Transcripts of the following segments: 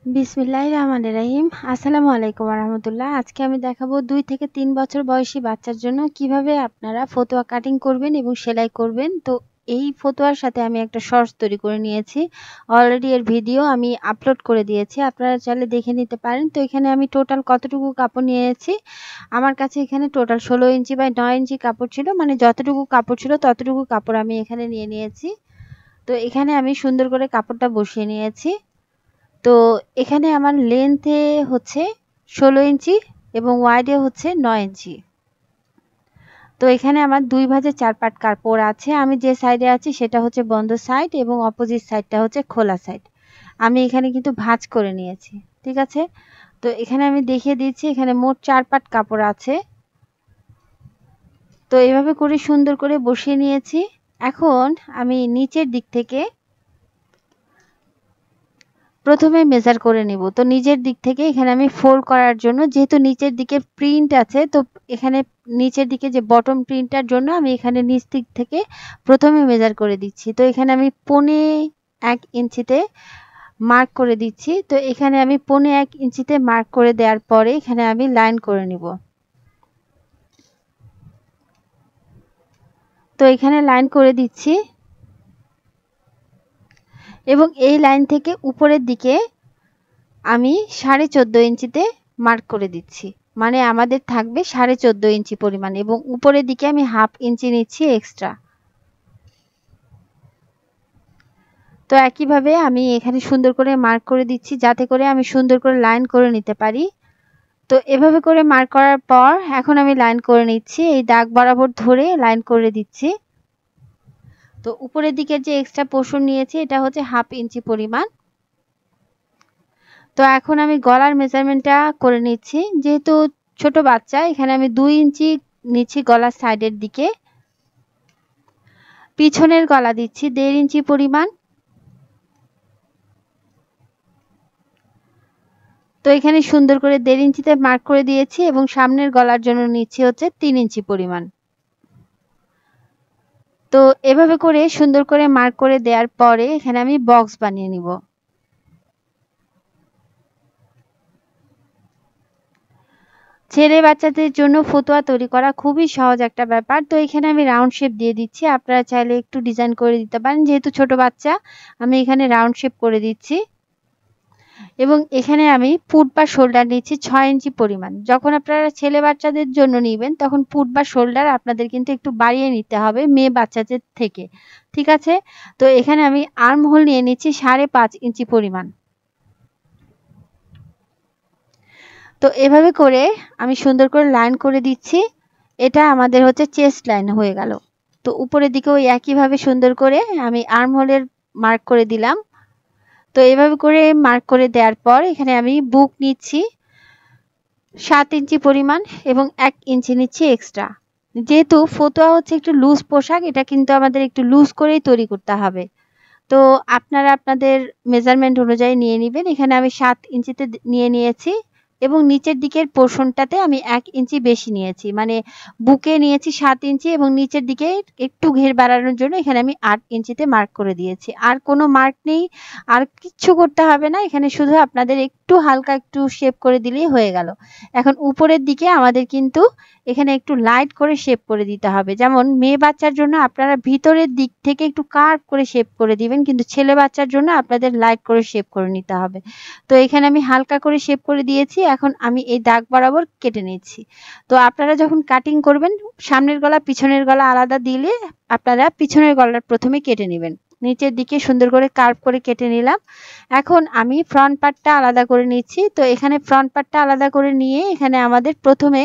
বিসমিল্লাহির রহমানির রহিম। আসসালামু আলাইকুম রহমতুল্লাহ। আজকে আমি দেখাবো 2 থেকে 3 বছর বয়সী বাচ্চার জন্য কিভাবে আপনারা ফতুয়া কাটিং করবেন এবং সেলাই করবেন। তো এই ফতুয়ার সাথে আমি একটা শর্টস তৈরি করে নিয়েছি। অলরেডি এর ভিডিও আমি আপলোড করে দিয়েছি, আপনারা চাইলে দেখে নিতে পারেন। তো এখানে আমি টোটাল কতটুকু কাপড় নিয়েছি, আমার কাছে এখানে টোটাল 16 ইঞ্চি বাই 9 ইঞ্চি কাপড় ছিল, মানে যতটুকু কাপড় ছিল ততটুকু কাপড় আমি এখানে নিয়ে নিয়েছি। তো এখানে আমি সুন্দর করে কাপড়টা বসিয়ে নিয়েছি। তো এখানে আমার লেন্থে হচ্ছে 16 ইঞ্চি এবং ওয়াইডে হচ্ছে 9 ইঞ্চি। তো এখানে আমার 2 ভাঁজে 4 পাট কাপড় আছে। আমি যে সাইডে আছি সেটা হচ্ছে বন্ধ সাইড এবং অপোজিট সাইডটা হচ্ছে খোলা সাইড। আমি এখানে কিন্তু ভাঁজ করে নিয়েছি, ঠিক আছে। তো এখানে আমি দেখিয়ে দিচ্ছি, এখানে মোট 4 পাট কাপড় আছে। তো এভাবে করে সুন্দর করে বসিয়ে নিয়েছি। এখন আমি নিচের দিক থেকে প্রথমে মেজার করে নিব। তো নিচের দিক থেকে এখানে আমি ফোল্ড করার জন্য, যেহেতু নিচের দিকে প্রিন্ট আছে, তো এখানে নিচের দিকে যে বটম প্রিন্টটার জন্য আমি এখানে নিচ দিক থেকে প্রথমে মেজার করে দিচ্ছি। তো এখানে আমি 1.25 ইঞ্চিতে মার্ক করে দিচ্ছি। তো এখানে আমি 1.25 ইঞ্চিতে মার্ক করে দেওয়ার পরে এখানে আমি লাইন করে নিব। তো এখানে লাইন করে দিচ্ছি এবং এই লাইন থেকে উপরের দিকে আমি 14.5 ইঞ্চিতে মার্ক করে দিচ্ছি, মানে আমাদের থাকবে 14.5 ইঞ্চি পরিমাণ, এবং উপরের দিকে আমি 1/2 ইঞ্চি নিচ্ছি এক্সট্রা। তো একইভাবে আমি এখানে সুন্দর করে মার্ক করে দিচ্ছি, যাতে করে আমি সুন্দর করে লাইন করে নিতে পারি। তো এভাবে করে মার্ক করার পর এখন আমি লাইন করে নিচ্ছি, এই দাগ বরাবর ধরে লাইন করে দিচ্ছি। তো উপরের দিকের যে এক্সট্রা পোর্শন নিয়েছি এটা হচ্ছে 1/2 ইঞ্চি পরিমাণ। তো এখন আমি গলার মেজারমেন্টটা করে নিচ্ছি। যেহেতু ছোট বাচ্চা, এখানে আমি 2 ইঞ্চি নিচ্ছি গলার সাইডের দিকে। পিছনের গলা দিচ্ছি 1.5 ইঞ্চি পরিমাণ। তো এখানে সুন্দর করে 1.5 ইঞ্চিতে মার্ক করে দিয়েছি এবং সামনের গলার জন্য নিচ্ছি হচ্ছে 3 ইঞ্চি পরিমাণ। তো এভাবে করে সুন্দর করে মার্ক করে দেওয়ার পরে এখানে আমি বক্স বানিয়ে নিব। ছেলে বাচ্চাদের জন্য ফতুয়া তৈরি করা খুবই সহজ একটা ব্যাপার। তো এখানে আমি রাউন্ড শেপ দিয়ে দিচ্ছি, আপনারা চাইলে একটু ডিজাইন করে দিতে পারেন। যেহেতু ছোট বাচ্চা, আমি এখানে রাউন্ড শেপ করে দিচ্ছি এবং এখানে আমি পুট বা শোল্ডার নিচ্ছি 6 ইঞ্চি পরিমাণ। যখন আপনারা ছেলে বাচ্চাদের জন্য নেবেন তখন পুট বা শোল্ডার আপনাদের কিন্তু একটু বাড়িয়ে নিতে হবে মেয়ে বাচ্চাদের থেকে, ঠিক আছে। তো এখানে আমি আর্ম হোল নিয়ে নিচ্ছি 5.5 ইঞ্চি পরিমাণ। তো এভাবে করে আমি সুন্দর করে লাইন করে দিচ্ছি। এটা আমাদের হচ্ছে চেস্ট লাইন হয়ে গেল। তো উপরের দিকে ওই একইভাবে সুন্দর করে আমি আর্ম হোলের মার্ক করে দিলাম। তো এভাবে করে মার্ক করে দেওয়ার পর এখানে আমি বুক নিচ্ছি 7 ইঞ্চি পরিমাণ এবং 1 ইঞ্চি নিচ্ছি এক্সট্রা। যেহেতু ফতুয়া হচ্ছে একটু লুজ পোশাক, এটা কিন্তু আমাদের একটু লুজ করেই তৈরি করতে হবে। তো আপনারা আপনাদের মেজারমেন্ট অনুযায়ী নিয়ে নেবেন। এখানে আমি 7 ইঞ্চিতে নিয়ে নিয়েছি এবং নিচের দিকের পোর্শনটাতে আমি 1 ইঞ্চি বেশি নিয়েছি, মানে বুকে নিয়েছি 7 ইঞ্চি এবং নিচের দিকে একটু ঘের বাড়ানোর জন্য এখানে আমি 8 ইঞ্চিতে মার্ক করে দিয়েছি। আর কোনো মার্ক নেই, আর কিচ্ছু করতে হবে না। এখানে শুধু আপনাদের একটু হালকা একটু শেপ করে দিলেই হয়ে গেল। এখন উপরের দিকে আমাদের কিন্তু এখানে একটু লাইট করে শেপ করে দিতে হবে। যেমন মেয়ে বাচ্চার জন্য আপনারা ভিতরের দিক থেকে একটু কার্ভ করে শেপ করে দিবেন, কিন্তু ছেলে বাচ্চার জন্য আপনাদের লাইট করে শেপ করে নিতে হবে। তো এখানে আমি হালকা করে শেপ করে দিয়েছি। এখন আমি এই দাগ বরাবর কেটে নিচ্ছি। তো আপনারা যখন কাটিং করবেন, সামনের গলা পিছনের গলা আলাদা দিলে আপনারা পিছনের গলাটা প্রথমে কেটে নেবেন। নিচের দিকে সুন্দর করে কার্ভ করে কেটে নিলাম। এখন আমি ফ্রন্ট পার্টটা আলাদা করে নিচ্ছি। তো এখানে ফ্রন্ট পার্টটা আলাদা করে নিয়ে এখানে আমাদের প্রথমে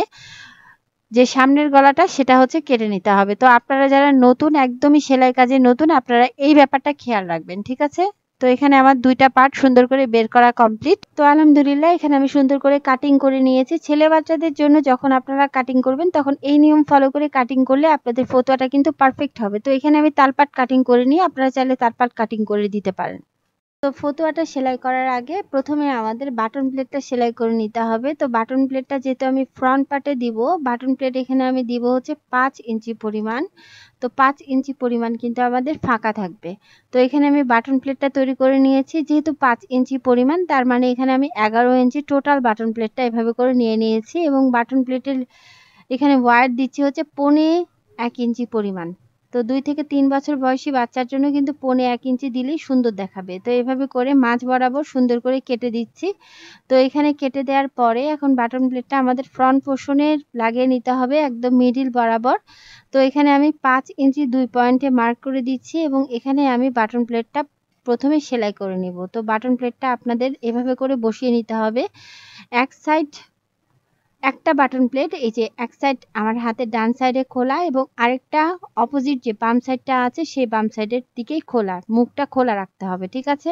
যে সামনের গলাটা সেটা হচ্ছে কেটে নিতে হবে। তো আপনারা যারা নতুন, একদমই সেলাই কাজে নতুন, আপনারা এই ব্যাপারটা খেয়াল রাখবেন, ঠিক আছে। তো এখানে আমার 2টা পার্ট সুন্দর করে বের করা কমপ্লিট। তো আলহামদুলিল্লাহ এখানে আমি সুন্দর করে কাটিং করে নিয়েছি। ছেলে বাচ্চাদের জন্য যখন আপনারা কাটিং করবেন তখন এই নিয়ম ফলো করে কাটিং করলে আপনাদের ফতুয়াটা কিন্তু পারফেক্ট হবে। তো এখানে আমি তালপাট কাটিং করে নিয়ে আপনারা চাইলে তালপাট কাটিং করে দিতে পারেন। তো ফতুয়াটা সেলাই করার আগে প্রথমে আমাদের বাটন প্লেটটা সেলাই করে নিতে হবে। তো বাটন প্লেটটা যেহেতু আমি ফ্রন্ট পার্টে দিব, বাটন প্লেট এখানে আমি দিব হচ্ছে 5 ইঞ্চি পরিমাণ। তো 5 ইঞ্চি পরিমাণ কিন্তু আমাদের ফাঁকা থাকবে। তো এখানে আমি বাটন প্লেটটা তৈরি করে নিয়েছি, যেহেতু 5 ইঞ্চি পরিমাণ তার মানে এখানে আমি 11 ইঞ্চি টোটাল বাটন প্লেটটা এভাবে করে নিয়ে নিয়েছি এবং বাটন প্লেটের এখানে ওয়ার দিচ্ছি হচ্ছে 1.5 ইঞ্চি পরিমাণ। তো 2 থেকে 3 বছর বয়সী বাচ্চার জন্য কিন্তু 1.5 ইঞ্চি দিলেই সুন্দর দেখাবে। তো এভাবে করে মাঝ বরাবর সুন্দর করে কেটে দিচ্ছি। তো এখানে কেটে দেওয়ার পরে এখন বাটন প্লেটটা আমাদের ফ্রন্ট পোর্শনে লাগিয়ে নিতে হবে একদম মিডিল বরাবর। তো এখানে আমি 5 ইঞ্চি 2 পয়েন্টে মার্ক করে দিচ্ছি এবং এখানে আমি বাটন প্লেটটা প্রথমে সেলাই করে নিব। তো বাটন প্লেটটা আপনাদের এভাবে করে বসিয়ে নিতে হবে। এক সাইড একটা বাটন প্লেট এই যে এক সাইড আমার হাতের ডান সাইডে খোলা এবং আরেকটা অপোজিট যে বাম সাইডটা আছে সেই বাম সাইডের দিকেই খোলা, মুখটা খোলা রাখতে হবে, ঠিক আছে?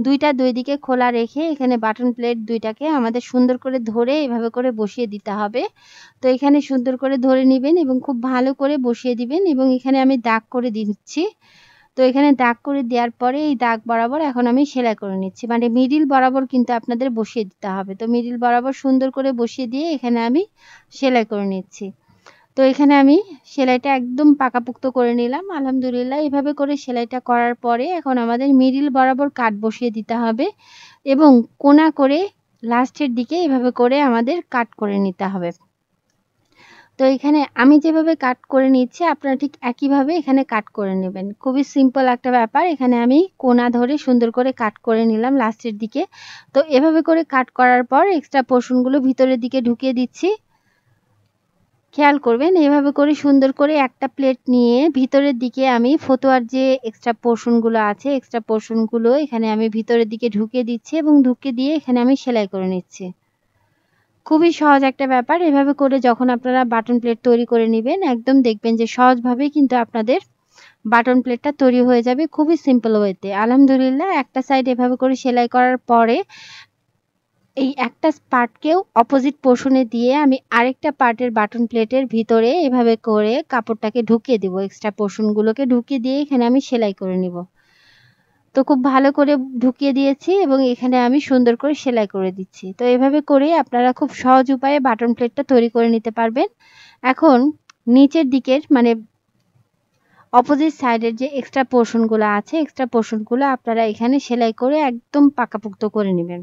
দুইটা দুই দিকে খোলা রেখে এখানে বাটন প্লেট দুইটাকে আমাদের সুন্দর করে ধরে এভাবে করে বসিয়ে দিতে হবে। তো এখানে সুন্দর করে ধরে নেবেন এবং খুব ভালো করে বসিয়ে দিবেন এবং এখানে আমি দাগ করে দিচ্ছি। তো এখানে দাগ করে দেওয়ার পরে এই দাগ বরাবর এখন আমি সেলাই করে নিচ্ছি, মানে মিডিল বরাবর কিন্তু আপনাদের বসিয়ে দিতে হবে। তো মিডিল বরাবর সুন্দর করে বসিয়ে দিয়ে এখানে আমি সেলাই করে নিচ্ছি। তো এখানে আমি সেলাইটা একদম পাকাপোক্ত করে নিলাম আলহামদুলিল্লাহ। এভাবে করে সেলাইটা করার পরে এখন আমাদের মিডিল বরাবর কাট বসিয়ে দিতে হবে এবং কোনা করে লাস্টের দিকে এভাবে করে আমাদের কাট করে নিতে হবে। তো এখানে আমি যেভাবে কাট করে নিচ্ছি আপনারা ঠিক একইভাবে এখানে কাট করে নেবেন। খুবই সিম্পল একটা ব্যাপার। এখানে আমি কোনা ধরে সুন্দর করে কাট করে নিলাম লাস্টের দিকে। তো এভাবে করে কাট করার পর এক্সট্রা পোর্শনগুলো ভিতরের দিকে ঢুকিয়ে দিচ্ছি। খেয়াল করবেন এভাবে করে সুন্দর করে একটা প্লেট নিয়ে ভিতরের দিকে আমি ফতুয়ার যে এক্সট্রা পোর্শনগুলো আছে এক্সট্রা পোর্শনগুলো এখানে আমি ভিতরের দিকে ঢুকিয়ে দিচ্ছি এবং ঢুকিয়ে দিয়ে এখানে আমি সেলাই করে নিচ্ছি। খুবই সহজ একটা ব্যাপার। এভাবে করে যখন আপনারা বাটন প্লেট তৈরি করে নিবেন একদম দেখবেন যে সহজভাবেই কিন্তু আপনাদের বাটন প্লেটটা তৈরি হয়ে যাবে খুবই সিম্পল ওয়েতে। আলহামদুলিল্লাহ একটা সাইড এভাবে করে সেলাই করার পরে এই একটা পার্টকেও অপোজিট পোর্শনে দিয়ে আমি আরেকটা পার্টের বাটন প্লেটের ভিতরে এভাবে করে কাপড়টাকে ঢুকিয়ে দিব, এক্সট্রা পোর্শনগুলোকে ঢুকিয়ে দিয়ে এখানে আমি সেলাই করে নিব। তো খুব ভালো করে ঢুকিয়ে দিয়েছি এবং এখানে আমি সুন্দর করে সেলাই করে দিচ্ছি। তো এভাবে করে আপনারা খুব সহজ উপায়ে বাটন প্লেটটা তৈরি করে নিতে পারবেন। এখন নিচের দিকের মানে অপোজিট সাইডের যে এক্সট্রা পোর্শনগুলো আছে এক্সট্রা পোর্শনগুলো আপনারা এখানে সেলাই করে একদম পাকাপোক্ত করে নেবেন।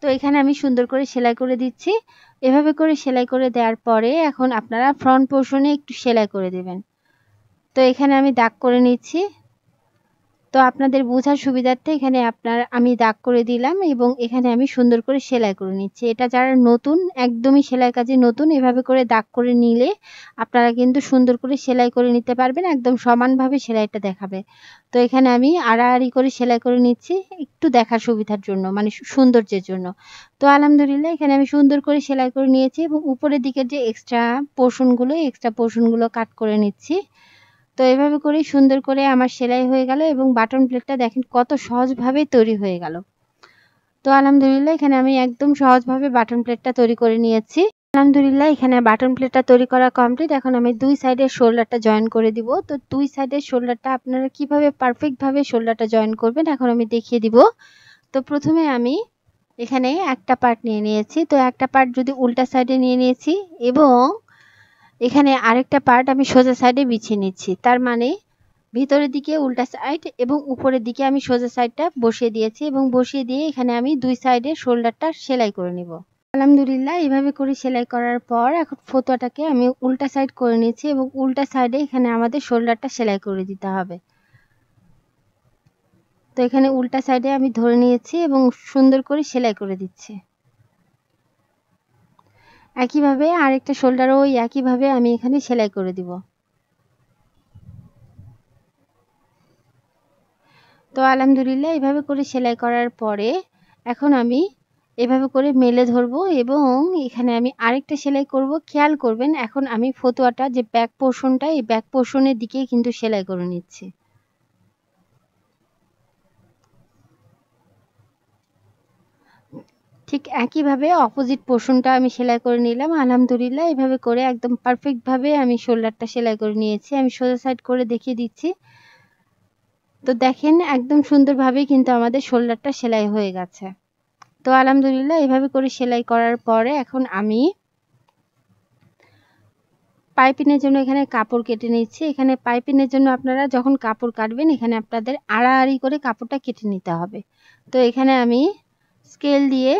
তো এখানে আমি সুন্দর করে সেলাই করে দিচ্ছি। এভাবে করে সেলাই করে দেওয়ার পরে এখন আপনারা ফ্রন্ট পোর্শনে একটু সেলাই করে দেবেন। তো এখানে আমি দাগ করে নিচ্ছি। তো আপনাদের বোঝার সুবিধার্থে এখানে আমি দাগ করে দিলাম এবং এখানে আমি সুন্দর করে সেলাই করে নিচ্ছি। এটা যারা নতুন একদমই সেলাই কাজে নতুন এভাবে করে দাগ করে নিলে আপনারা কিন্তু সুন্দর করে সেলাই করে নিতে পারবেন, একদম সমানভাবে সেলাইটা দেখাবে। তো এখানে আমি আড়াআড়ি করে সেলাই করে নিচ্ছি একটু দেখার সুবিধার জন্য, মানে সৌন্দর্যের জন্য। তো আলহামদুলিল্লাহ এখানে আমি সুন্দর করে সেলাই করে নিয়েছি এবং উপরের দিকের যে এক্সট্রা পোর্শনগুলো কাট করে নিচ্ছি। তো এভাবে করেই সুন্দর করে আমার সেলাই হয়ে গেল এবং বাটন প্লেটটা দেখেন কত সহজভাবে তৈরি হয়ে গেল। তো আলহামদুলিল্লাহ এখানে আমি একদম সহজভাবে বাটন প্লেটটা তৈরি করে নিয়েছি। আলহামদুলিল্লাহ এখানে বাটন প্লেটটা তৈরি করা কমপ্লিট। এখন আমি দুই সাইডের শোল্ডারটা জয়েন করে দিব। তো দুই সাইডের শোল্ডারটা আপনারা কিভাবে পারফেক্টভাবে শোল্ডারটা জয়েন করবেন এখন আমি দেখিয়ে দিব। তো প্রথমে আমি এখানে একটা পার্ট নিয়ে নিয়েছি। তো একটা পার্ট যদি উল্টা সাইডে নিয়ে নিয়েছি এবং এখানে আরেকটা পার্ট আমি সোজা সাইডে বিছিয়ে নিচ্ছি। তার মানে ভিতরের দিকে উল্টা সাইড এবং উপরের দিকে আমি সোজা সাইডটা বসিয়ে দিয়েছি এবং বসিয়ে দিয়ে এখানে আমি দুই সাইডে শোল্ডারটা সেলাই করে নিব। আলহামদুলিল্লাহ এভাবে করে সেলাই করার পর এখন ফতুয়াটাকে আমি উল্টা সাইড করে নিয়েছি এবং উল্টা সাইডে এখানে আমাদের শোল্ডারটা সেলাই করে দিতে হবে। তো এখানে উল্টা সাইডে আমি ধরে নিয়েছি এবং সুন্দর করে সেলাই করে দিচ্ছি। একইভাবে আরেকটা শোল্ডারও ওই একইভাবে আমি এখানে সেলাই করে দিব। তো আলহামদুলিল্লাহ এভাবে করে সেলাই করার পরে এখন আমি এভাবে করে মেলে ধরবো এবং এখানে আমি আরেকটা সেলাই করব। খেয়াল করবেন এখন আমি ফতুয়াটা যে ব্যাক পোর্শনটা এই ব্যাক পোর্শনের দিকে কিন্তু সেলাই করে নিচ্ছি। ঠিক একইভাবে অপোজিট পোর্শনটা আমি সেলাই করে নিলাম। আলহামদুলিল্লাহ এভাবে করে একদম পারফেক্টভাবে আমি শোল্ডারটা সেলাই করে নিয়েছি। আমি সোজা সাইড করে দেখিয়ে দিচ্ছি। তো দেখেন একদম সুন্দরভাবে কিন্তু আমাদের শোল্ডারটা সেলাই হয়ে গেছে। তো আলহামদুলিল্লাহ এভাবে করে সেলাই করার পরে এখন আমি পাইপিনের জন্য এখানে কাপড় কেটে নিচ্ছি। এখানে পাইপিনের জন্য আপনারা যখন কাপড় কাটবেন এখানে আপনাদের আড়াআড়ি করে কাপড়টা কেটে নিতে হবে। তো এখানে আমি স্কেল দিয়ে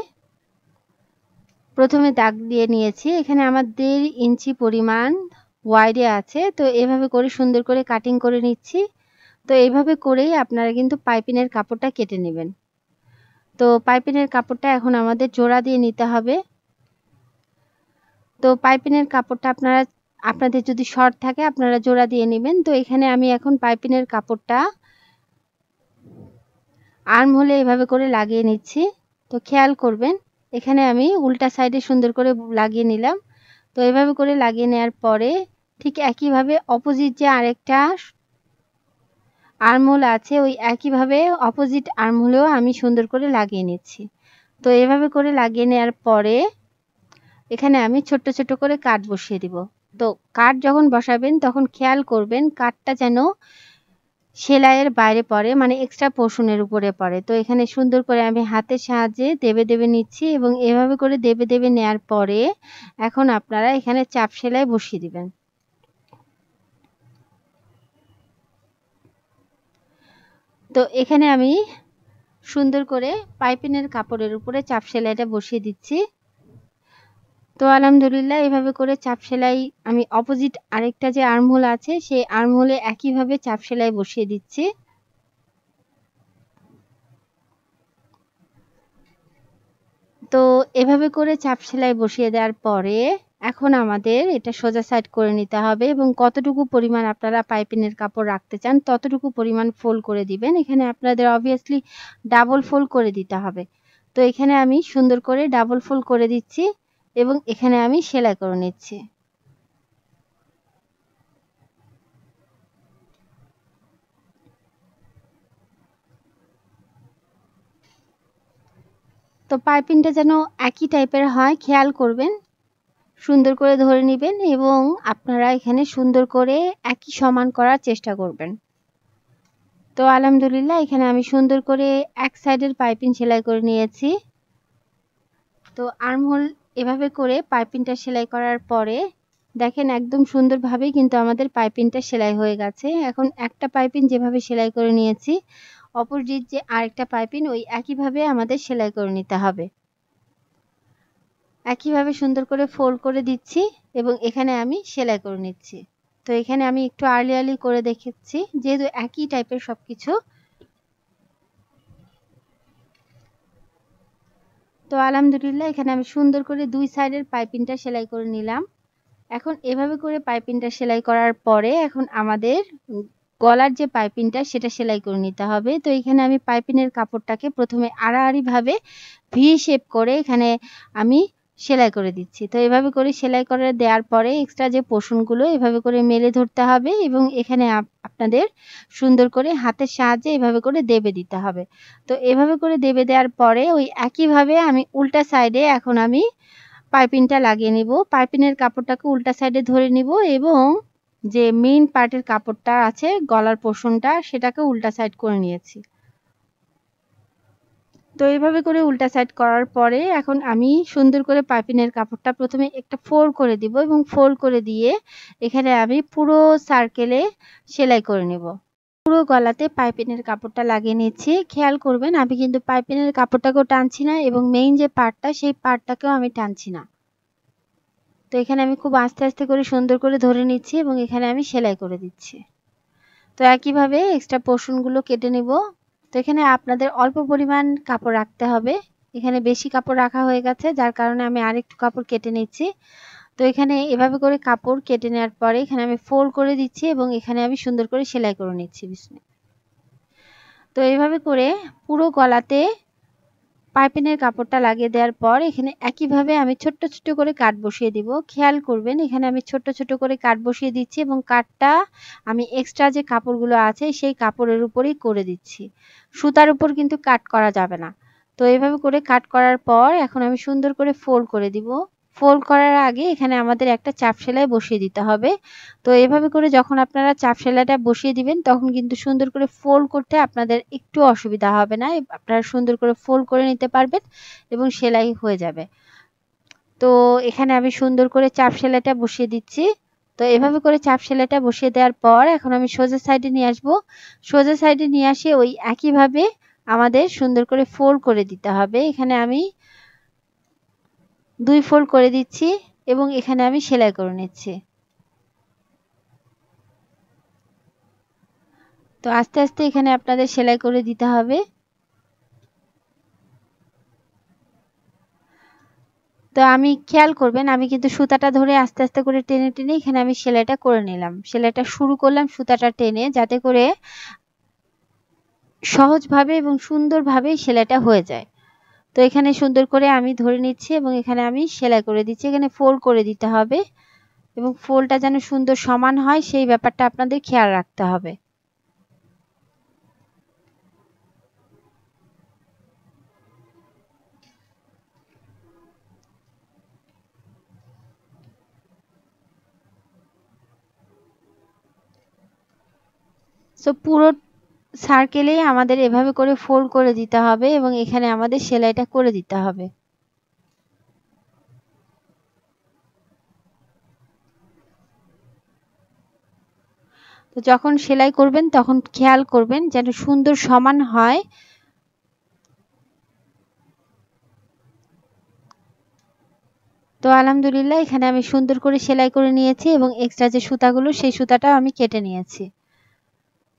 প্রথমে দাগ দিয়ে নিয়েছি। এখানে আমার 1.5 ইঞ্চি পরিমাণ ওয়াইডে আছে। তো এভাবে করে সুন্দর করে কাটিং করে নিচ্ছি। তো এইভাবে করেই আপনারা কিন্তু পাইপিনের কাপড়টা কেটে নেবেন। তো পাইপিনের কাপড়টা এখন আমাদের জোড়া দিয়ে নিতে হবে। তো পাইপিনের কাপড়টা আপনাদের যদি শর্ট থাকে আপনারা জোড়া দিয়ে নেবেন। তো এখানে আমি এখন পাইপিনের কাপড়টা আর্ম হোলে এভাবে করে লাগিয়ে নিচ্ছি। তো খেয়াল করবেন এখানে আমি উল্টা সাইডে সুন্দর করে লাগিয়ে নিলাম। তো এভাবে করে লাগিয়ে নেওয়ার পরে ঠিক একইভাবে অপোজিট যে আরেকটা আর্মহোল আছে ওই একইভাবে অপোজিট আর্মহোলেও আমি সুন্দর করে লাগিয়ে নিচ্ছি। তো এভাবে করে লাগিয়ে নেওয়ার পরে এখানে আমি ছোট্ট ছোট্ট করে কাট বসিয়ে দিব। তো কাট যখন বসাবেন তখন খেয়াল করবেন কাটটা যেন সেলাইয়ের বাইরে পড়ে, মানে এক্সট্রা পোর্শনের উপরে পড়ে। তো এখানে সুন্দর করে আমি হাতের সাহায্যে দেবে নিচ্ছি এবং এভাবে করে দেবে নেওয়ার পরে এখন আপনারা এখানে চাপ সেলাই বসিয়ে দিবেন। তো এখানে আমি সুন্দর করে পাইপিনের কাপড়ের উপরে চাপ সেলাইটা বসিয়ে দিচ্ছি। তো আলহামদুলিল্লাহ এভাবে করে চাপ সেলাই আমি অপোজিট আরেকটা যে আর্মহোল আছে সেই আর্মহোলে একইভাবে চাপ সেলাই বসিয়ে দিচ্ছি। তো এভাবে করে চাপ সেলাই বসিয়ে দেওয়ার পরে এখন আমাদের এটা সোজা সাইড করে নিতে হবে এবং কতটুকু পরিমাণ আপনারা পাইপিনের কাপড় রাখতে চান ততটুকু পরিমাণ ফোল্ড করে দিবেন। এখানে আপনাদের অবভিয়াসলি ডাবল ফোল্ড করে দিতে হবে। তো এখানে আমি সুন্দর করে ডাবল ফোল্ড করে দিচ্ছি এবং এখানে আমি সেলাই করে নিচ্ছি। তো পাইপিংটা যেন একই টাইপের হয় খেয়াল করবেন। সুন্দর করে ধরে নেবেন এবং আপনারা এখানে সুন্দর করে একই সমান করার চেষ্টা করবেন। তো আলহামদুলিল্লাহ এখানে আমি সুন্দর করে এক সাইডের পাইপিং সেলাই করে নিয়েছি। তো আর্মহোল এভাবে করে পাইপিংটা সেলাই করার পরে দেখেন একদম সুন্দরভাবেই কিন্তু আমাদের পাইপিংটা সেলাই হয়ে গেছে। এখন একটা পাইপিং যেভাবে সেলাই করে নিয়েছি অপোজিট যে আরেকটা পাইপিং ওই একইভাবে আমাদের সেলাই করে নিতে হবে। একইভাবে সুন্দর করে ফোল্ড করে দিচ্ছি এবং এখানে আমি সেলাই করে নিচ্ছি। তো এখানে আমি একটু আর্লি করে দেখাচ্ছি যেহেতু একই টাইপের সবকিছু। তো আলহামদুলিল্লাহ এখানে আমি সুন্দর করে দুই সাইডের পাইপিংটা সেলাই করে নিলাম। এখন এভাবে করে পাইপিংটা সেলাই করার পরে এখন আমাদের গলার যে পাইপিংটা সেটা সেলাই করে নিতে হবে। তো এখানে আমি পাইপিংয়ের কাপড়টাকে প্রথমে আড়াআড়ি ভাবে ভি শেপ করে এখানে আমি সেলাই করে দিচ্ছি। তো এভাবে করে সেলাই করে দেওয়ার পরে এক্সট্রা যে পোর্শনগুলো এভাবে করে মেলে ধরতে হবে এবং এখানে আপনাদের সুন্দর করে হাতের সাহায্যে এভাবে করে দেবে দিতে হবে। তো এভাবে করে দেবে দেওয়ার পরে ওই একইভাবে আমি উল্টা সাইডে এখন আমি পাইপিংটা লাগিয়ে নিব। পাইপিংয়ের কাপড়টাকে উল্টা সাইডে ধরে নিব এবং যে মেইন পার্টের কাপড়টা আছে গলার পোর্শনটা সেটাকে উল্টা সাইড করে নিয়েছি। তো এইভাবে করে উল্টা সাইড করার পরে এখন আমি সুন্দর করে পাইপিংয়ের কাপড়টা প্রথমে একটা ফোল্ড করে দিব এবং ফোল্ড করে দিয়ে এখানে আমি পুরো সার্কেলে সেলাই করে নেব। পুরো গলাতে পাইপিংয়ের কাপড়টা লাগিয়ে নিচ্ছি। খেয়াল করবেন আমি কিন্তু পাইপিংয়ের কাপড়টাকেও টানছি না এবং মেইন যে পার্টটা সেই পার্টটাকেও আমি টানছি না। তো এখানে আমি খুব আস্তে আস্তে করে সুন্দর করে ধরে নিচ্ছি এবং এখানে আমি সেলাই করে দিচ্ছি। তো একইভাবে এক্সট্রা পোর্শনগুলো কেটে নেব। তো এখানে আপনাদের অল্প পরিমাণ কাপড় রাখতে হবে। এখানে বেশি কাপড় রাখা হয়ে গেছে যার কারণে আমি আরেকটু কাপড় কেটে নিচ্ছি। তো এখানে এভাবে করে কাপড় কেটে নেওয়ার পরে এখানে আমি ফোল্ড করে দিচ্ছি এবং এখানে আমি সুন্দর করে সেলাই করে নিচ্ছি। তো এইভাবে করে পুরো গলাতে পাইপিংয়ের কাপড়টা লাগিয়ে দেওয়ার পর এখানে একইভাবে আমি ছোট্ট ছোট্ট করে কাট বসিয়ে দিব। খেয়াল করবেন এখানে আমি ছোট্ট ছোট্ট করে কাট বসিয়ে দিচ্ছি এবং কাটটা আমি এক্সট্রা যে কাপড়গুলো আছে সেই কাপড়ের উপরেই করে দিচ্ছি। সুতার উপর কিন্তু কাট করা যাবে না। তো এইভাবে করে কাট করার পর এখন আমি সুন্দর করে ফোল্ড করে দিব। ফোল্ড করার আগে এখানে আমাদের একটা চাপ সেলাই বসিয়ে দিতে হবে। তো এভাবে করে যখন আপনারা চাপ সেলাইটা বসিয়ে দিবেন তখন কিন্তু সুন্দর করে ফোল্ড করতে আপনাদের একটু অসুবিধা হবে না। আপনারা সুন্দর করে ফোল্ড করে নিতে পারবেন এবং সেলাই হয়ে যাবে। তো এখানে আমি সুন্দর করে চাপ সেলাইটা বসিয়ে দিচ্ছি। তো এভাবে করে চাপ সেলাইটা বসিয়ে দেওয়ার পর এখন আমি সোজা সাইডে নিয়ে আসব। সোজা সাইডে নিয়ে আসে ওই একইভাবে আমাদের সুন্দর করে ফোল্ড করে দিতে হবে। এখানে আমি 2 ফোল্ড করে দিচ্ছি এবং এখানে আমি সেলাই করে নিচ্ছি। তো আস্তে আস্তে এখানে আপনাদের সেলাই করে দিতে হবে। তো আমি খেয়াল করবেন আমি কিন্তু সুতাটা ধরে আস্তে আস্তে করে টেনে টেনে এখানে আমি সেলাইটা করে নিলাম। সেলাইটা শুরু করলাম সুতাটা টেনে যাতে করে সহজভাবে এবং সুন্দরভাবে সেলাইটা হয়ে যায়। তো এখানে সুন্দর করে আমি ধরে নিচ্ছি এবং এখানে আমি সেলাই করে দিচ্ছি। এখানে ফোল্ড করে দিতে হবে এবং ফোল্ডটা যেন সুন্দর সমান হয় সেই ব্যাপারটা আপনাদের খেয়াল রাখতে হবে। সো পুরো সার্কেলেই আমাদের এভাবে করে ফোল্ড করে দিতে হবে এবং এখানে আমাদের সেলাইটা করে দিতে হবে। তো যখন সেলাই করবেন তখন খেয়াল করবেন যেন সুন্দর সমান হয়। তো আলহামদুলিল্লাহ এখানে আমি সুন্দর করে সেলাই করে নিয়েছি এবং এক্সট্রা যে সুতাগুলো সেই সুতাটা আমি কেটে নিয়েছি।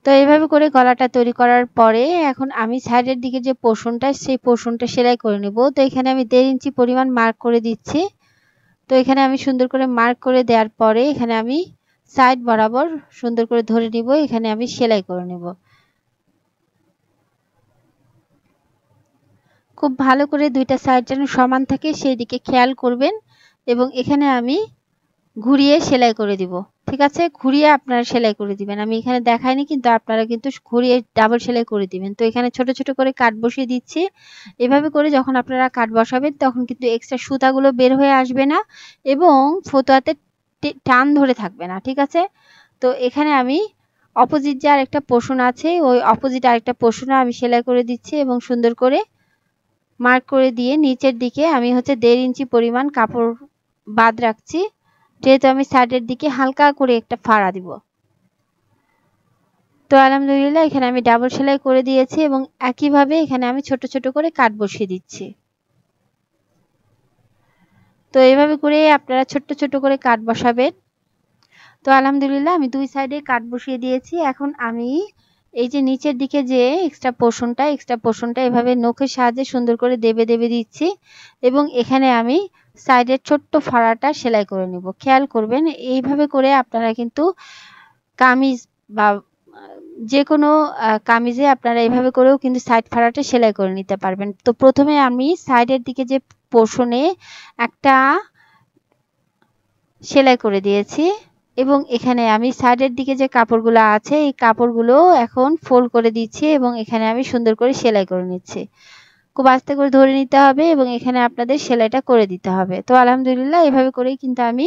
তো এইভাবে করে গলাটা তৈরি করার পরে এখন আমি সাইডের দিকে যে পোর্শনটা সেই পোর্শনটা সেলাই করে নেব। তো এখানে আমি 1.5 ইঞ্চি পরিমাণ মার্ক করে দিচ্ছি। তো এখানে আমি সুন্দর করে মার্ক করে দেওয়ার পরে এখানে আমি সাইড বরাবর সুন্দর করে ধরে নিব। এখানে আমি সেলাই করে নেব। খুব ভালো করে দুইটা সাইড যেন সমান থাকে সেই দিকে খেয়াল করবেন এবং এখানে আমি ঘুরিয়ে সেলাই করে দিব। ঠিক আছে, ঘুরিয়ে আপনারা সেলাই করে দিবেন। আমি এখানে দেখাইনি কিন্তু আপনারা কিন্তু ঘুরিয়ে ডাবল সেলাই করে দিবেন। তো এখানে ছোট ছোট করে কাট বসিয়ে দিচ্ছি। এভাবে করে যখন আপনারা কাট বসাবেন তখন কিন্তু এক্সট্রা সুতাগুলো বের হয়ে আসবে না এবং ফতুয়াতে টান ধরে থাকবে না। ঠিক আছে, তো এখানে আমি অপোজিট যে আরেকটা পোর্শন আছে ওই অপোজিট আরেকটা পোর্শনে আমি সেলাই করে দিচ্ছি এবং সুন্দর করে মার্ক করে দিয়ে নিচের দিকে আমি হচ্ছে 1.5 ইঞ্চি পরিমাণ কাপড় বাদ রাখছি, যেহেতু আমি সাইডের দিকে হালকা করে একটা ফাড়া দিব। তো আলহামদুলিল্লাহ এখানে আমি ডাবল সেলাই করে দিয়েছি এবং একইভাবে এখানে আমি ছোট ছোট করে কাট বসিয়ে দিচ্ছি। তো এইভাবে করে আপনারা ছোট্ট ছোট করে কাট বসাবেন। তো আলহামদুলিল্লাহ আমি দুই সাইডে কাট বসিয়ে দিয়েছি। এখন আমি এই যে নিচের দিকে যে এক্সট্রা পোর্শনটা এভাবে নখের সাহায্যে সুন্দর করে দেবে দেবে দিচ্ছি এবং এখানে আমি সাইডের ছোট্ট ফাড়াটা সেলাই করে নিব। খেয়াল করবেন এইভাবে করে আপনারা কিন্তু কামিজ বা যে কোনো কামিজে আপনারা এইভাবে করেও কিন্তু সাইড ফাড়াটা সেলাই করে নিতে পারবেন। তো প্রথমে আমি সাইডের দিকে যে পোর্শনে একটা সেলাই করে দিয়েছি এবং এখানে আমি সাইডের দিকে যে কাপড়গুলো আছে এই কাপড়গুলো এখন ফোল্ড করে দিচ্ছি এবং এখানে আমি সুন্দর করে সেলাই করে নিচ্ছি। খুব আস্তে করে ধরে নিতে হবে এবং এখানে আপনাদের সেলাইটা করে দিতে হবে। তো আলহামদুলিল্লাহ এভাবে করেই কিন্তু আমি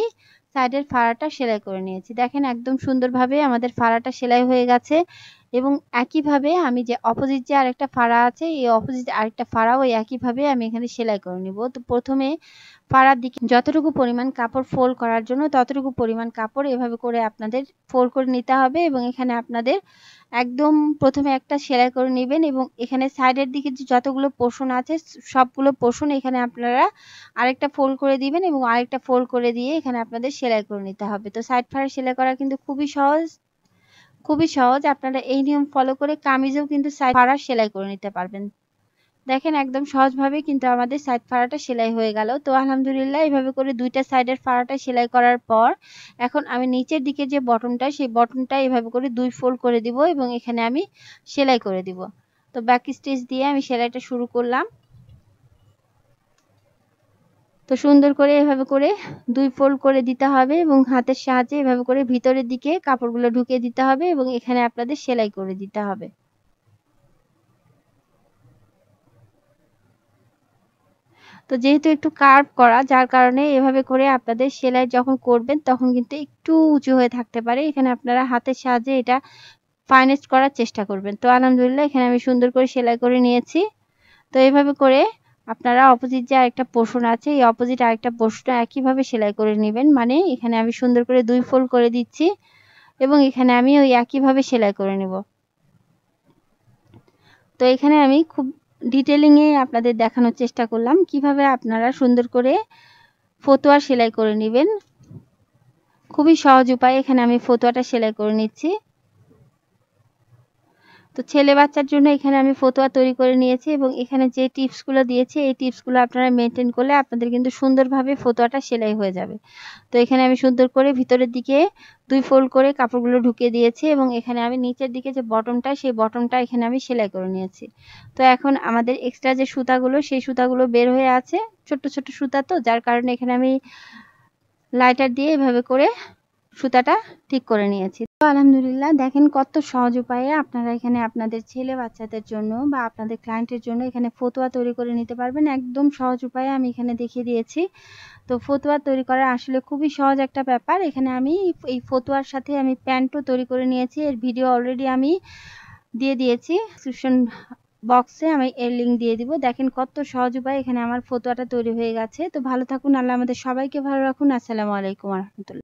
সাইডের ফাড়াটা সেলাই করে নিয়েছি। দেখেন একদম সুন্দরভাবে আমাদের ফাড়াটা সেলাই হয়ে গেছে এবং একইভাবে আমি যে অপোজিট যে আরেকটা ফাড়া আছে এই অপোজিট আরেকটা ফাড়াও একইভাবে আমি এখানে সেলাই করে নিব। তো প্রথমে ফাড়ার দিকে যতটুকু পরিমাণ কাপড় ফোল্ড করার জন্য ততটুকু পরিমাণ কাপড় এভাবে করে আপনাদের ফোল্ড করে নিতে হবে এবং এখানে আপনাদের একদম প্রথমে একটা সেলাই করে নেবেন এবং এখানে সাইডের দিকে যে যতগুলো পোর্শন আছে সবগুলো পোর্শন এখানে আপনারা আরেকটা ফোল্ড করে দিবেন এবং আরেকটা ফোল্ড করে দিয়ে এখানে আপনাদের সেলাই করে নিতে হবে। তো সাইড ফাড়া সেলাই করা কিন্তু খুবই সহজ। আপনারা এই নিয়ম ফলো করে কামিজেও কিন্তু সাইড ফাড়া সেলাই করে নিতে পারবেন। দেখেন একদম সহজভাবে কিন্তু আমাদের সাইড ফাড়াটা সেলাই হয়ে গেল। তো আলহামদুলিল্লাহ এইভাবে করে দুইটা সাইডের ফাড়াটা সেলাই করার পর এখন আমি নিচের দিকে যে বটনটা সেই বটনটা এভাবে করে 2 ফোল্ড করে দিব এবং এখানে আমি সেলাই করে দিব। তো ব্যাক স্টিচ দিয়ে আমি সেলাইটা শুরু করলাম। তো সুন্দর করে এভাবে করে 2 ফোল্ড করে দিতে হবে এবং হাতের সাহায্যে এভাবে করে ভিতরের দিকে কাপড়গুলো ঢুকিয়ে দিতে হবে এবং এখানে আপনাদের সেলাই করে দিতে হবে। তো যেহেতু একটু কার্ভ করা, যার কারণে এভাবে করে আপনাদের সেলাই যখন করবেন তখন কিন্তু একটু উঁচু হয়ে থাকতে পারে। এখানে আপনারা হাতের সাহায্যে এটা ফাইনেস্ট করার চেষ্টা করবেন। তো আলহামদুলিল্লাহ এখানে আমি সুন্দর করে সেলাই করে নিয়েছি। তো এইভাবে করে আপনারা অপোজিট যে আরেকটা পোর্শন আছে, এই অপোজিট আরেকটা পোর্শনটা একইভাবে সেলাই করে নেবেন। মানে এখানে আমি সুন্দর করে 2 ফোল্ড করে দিচ্ছি এবং এখানে আমি ওই একইভাবে সেলাই করে নেব। তো এখানে আমি খুব ডিটেইলিংয়ে আপনাদের দেখানোর চেষ্টা করলাম কিভাবে আপনারা সুন্দর করে ফতুয়া সেলাই করে নেবেন। খুবই সহজ উপায়ে এখানে আমি ফতুয়াটা সেলাই করে নিচ্ছি। তো ছেলে বাচ্চার জন্য এখানে আমি ফতুয়া তৈরি করে নিয়েছি এবং এখানে যে টিপসগুলো দিয়েছি এই টিপসগুলো আপনারা মেনটেন করলে আপনাদের কিন্তু সুন্দরভাবে ফতুয়াটা সেলাই হয়ে যাবে। তো এখানে আমি সুন্দর করে ভিতরের দিকে 2 ফোল্ড করে কাপড়গুলো ঢুকিয়ে দিয়েছি এবং এখানে আমি নিচের দিকে যে বটমটা সেই বটমটা এখানে আমি সেলাই করে নিয়েছি। তো এখন আমাদের এক্সট্রা যে সুতাগুলো সেই সুতাগুলো বের হয়ে আছে, ছোট্ট ছোট্ট সুতা, তো যার কারণে এখানে আমি লাইটার দিয়ে এভাবে করে সুতাটা ঠিক করে নিয়েছি। তো আলহামদুলিল্লাহ দেখেন কত সহজ উপায়ে আপনারা এখানে আপনাদের ছেলে বাচ্চাদের জন্য বা আপনাদের ক্লায়েন্টের জন্য এখানে ফতুয়া তৈরি করে নিতে পারবেন। একদম সহজ উপায়ে আমি এখানে দেখিয়ে দিয়েছি। তো ফতুয়া তৈরি করা আসলে খুবই সহজ একটা ব্যাপার। এখানে আমি এই ফতুয়ার সাথে আমি প্যান্টও তৈরি করে নিয়েছি। এর ভিডিও অলরেডি আমি দিয়ে দিয়েছি ডিসক্রিপশন বক্সে, আমি এর লিঙ্ক দিয়ে দিব। দেখেন কত সহজ উপায়ে এখানে আমার ফতুয়াটা তৈরি হয়ে গেছে। তো ভালো থাকুন, আল্লাহ আমাদের সবাইকে ভালো রাখুন। আসসালামু আলাইকুম ওয়া রাহমাতুল্লাহ।